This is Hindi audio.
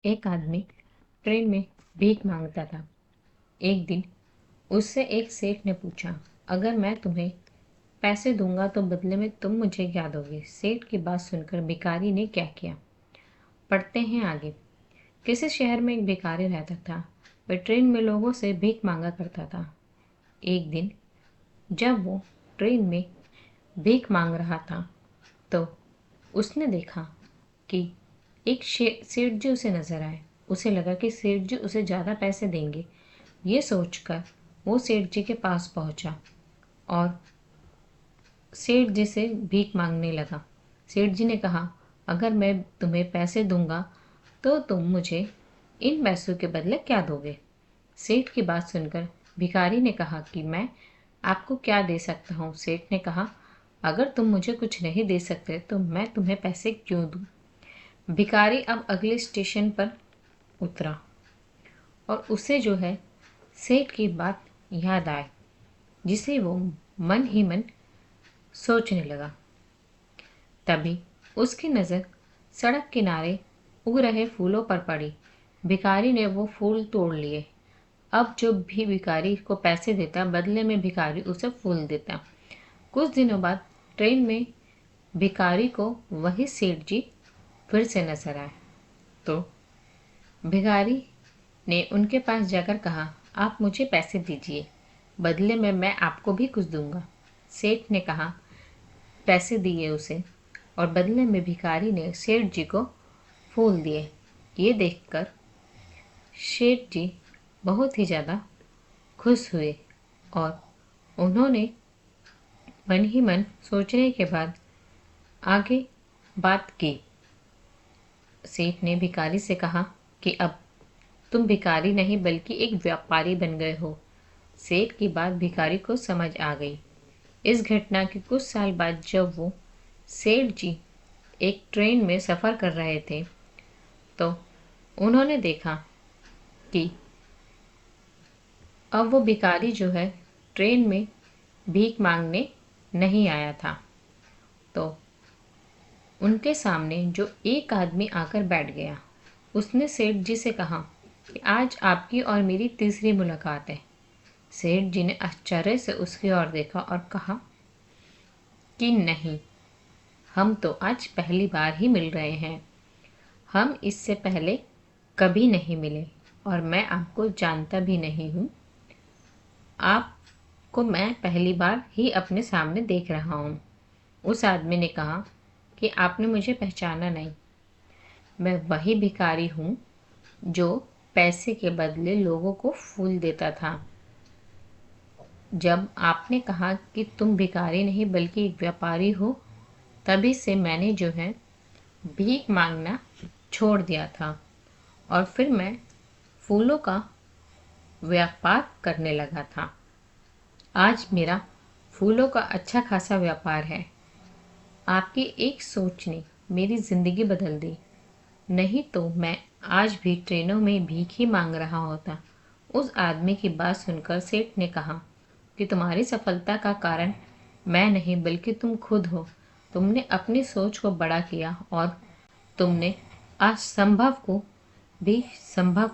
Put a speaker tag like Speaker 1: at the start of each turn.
Speaker 1: एक आदमी ट्रेन में भीख मांगता था। एक दिन उससे एक सेठ ने पूछा, अगर मैं तुम्हें पैसे दूंगा तो बदले में तुम मुझे क्या दोगे? सेठ की बात सुनकर भिखारी ने क्या किया? पढ़ते हैं आगे। किसी शहर में एक भिखारी रहता था। वह ट्रेन में लोगों से भीख मांगा करता था। एक दिन जब वो ट्रेन में भीख मांग रहा था तो उसने देखा कि एक सेठ जी उसे नजर आए। उसे लगा कि सेठ जी उसे ज़्यादा पैसे देंगे। ये सोचकर वो सेठ जी के पास पहुंचा और सेठ जी से भीख मांगने लगा। सेठ जी ने कहा, अगर मैं तुम्हें पैसे दूंगा तो तुम मुझे इन पैसों के बदले क्या दोगे? सेठ की बात सुनकर भिखारी ने कहा कि मैं आपको क्या दे सकता हूँ? सेठ ने कहा, अगर तुम मुझे कुछ नहीं दे सकते तो मैं तुम्हें पैसे क्यों दूँ? भिखारी अब अगले स्टेशन पर उतरा और उसे जो है सेठ की बात याद आई, जिसे वो मन ही मन सोचने लगा। तभी उसकी नज़र सड़क किनारे उग रहे फूलों पर पड़ी। भिखारी ने वो फूल तोड़ लिए। अब जो भी भिखारी को पैसे देता, बदले में भिखारी उसे फूल देता। कुछ दिनों बाद ट्रेन में भिखारी को वही सेठ जी फिर से नजर आए तो भिखारी ने उनके पास जाकर कहा, आप मुझे पैसे दीजिए, बदले में मैं आपको भी कुछ दूंगा। सेठ ने कहा, पैसे दिए उसे और बदले में भिखारी ने सेठ जी को फूल दिए। ये देखकर सेठ जी बहुत ही ज़्यादा खुश हुए और उन्होंने मन ही मन सोचने के बाद आगे बात की। सेठ ने भिखारी से कहा कि अब तुम भिखारी नहीं बल्कि एक व्यापारी बन गए हो। सेठ की बात भिखारी को समझ आ गई। इस घटना के कुछ साल बाद जब वो सेठ जी एक ट्रेन में सफ़र कर रहे थे तो उन्होंने देखा कि अब वो भिखारी जो है ट्रेन में भीख मांगने नहीं आया था। तो उनके सामने जो एक आदमी आकर बैठ गया। उसने सेठ जी से कहा कि आज आपकी और मेरी तीसरी मुलाकात है। सेठ जी ने आश्चर्य से उसकी ओर देखा और कहा कि नहीं, हम तो आज पहली बार ही मिल रहे हैं। हम इससे पहले कभी नहीं मिले और मैं आपको जानता भी नहीं हूँ। आपको मैं पहली बार ही अपने सामने देख रहा हूँ। उस आदमी ने कहा कि आपने मुझे पहचाना नहीं। मैं वही भिखारी हूँ जो पैसे के बदले लोगों को फूल देता था। जब आपने कहा कि तुम भिखारी नहीं बल्कि एक व्यापारी हो, तभी से मैंने जो है भीख मांगना छोड़ दिया था और फिर मैं फूलों का व्यापार करने लगा था। आज मेरा फूलों का अच्छा खासा व्यापार है। आपकी एक सोच ने मेरी ज़िंदगी बदल दी, नहीं तो मैं आज भी ट्रेनों में भीख ही मांग रहा होता। उस आदमी की बात सुनकर सेठ ने कहा कि तुम्हारी सफलता का कारण मैं नहीं बल्कि तुम खुद हो। तुमने अपनी सोच को बड़ा किया और तुमने असंभव को भी संभव